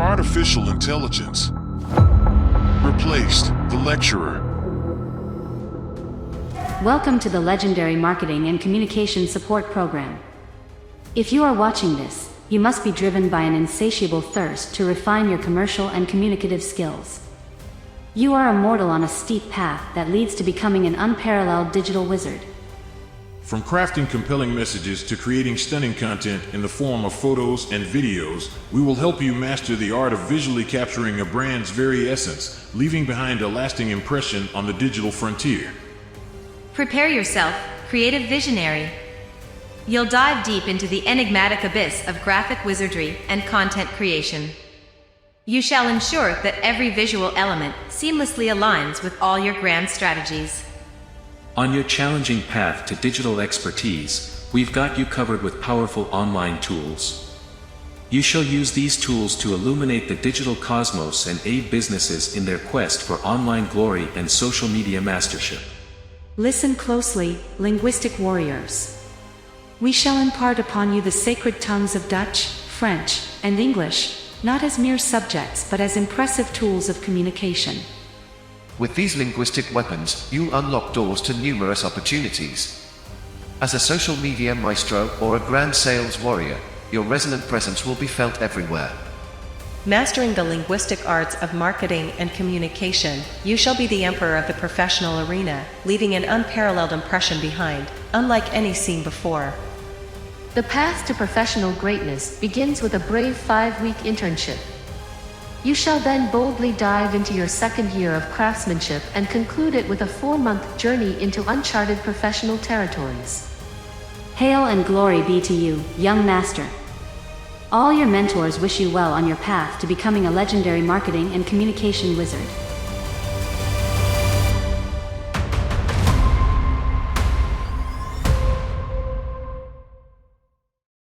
artificial intelligence replaced the lecturer. Welcome to the legendary Marketing and Communication Support Program. If you are watching this, you must be driven by an insatiable thirst to refine your commercial and communicative skills. You are immortal on a steep path that leads to becoming an unparalleled digital wizard. From crafting compelling messages to creating stunning content in the form of photos and videos, we will help you master the art of visually capturing a brand's very essence, leaving behind a lasting impression on the digital frontier. Prepare yourself, creative visionary. You'll dive deep into the enigmatic abyss of graphic wizardry and content creation. You shall ensure that every visual element seamlessly aligns with all your grand strategies. On your challenging path to digital expertise, we've got you covered with powerful online tools. You shall use these tools to illuminate the digital cosmos and aid businesses in their quest for online glory and social media mastership. Listen closely, linguistic warriors. We shall impart upon you the sacred tongues of Dutch, French, and English, not as mere subjects but as impressive tools of communication. With these linguistic weapons, you'll unlock doors to numerous opportunities. As a social media maestro or a grand sales warrior, your resonant presence will be felt everywhere. Mastering the linguistic arts of marketing and communication, you shall be the emperor of the professional arena, leaving an unparalleled impression behind, unlike any seen before. The path to professional greatness begins with a brave 5-week internship. You shall then boldly dive into your second year of craftsmanship and conclude it with a 4-month journey into uncharted professional territories. Hail and glory be to you, young master. All your mentors wish you well on your path to becoming a legendary marketing and communication wizard.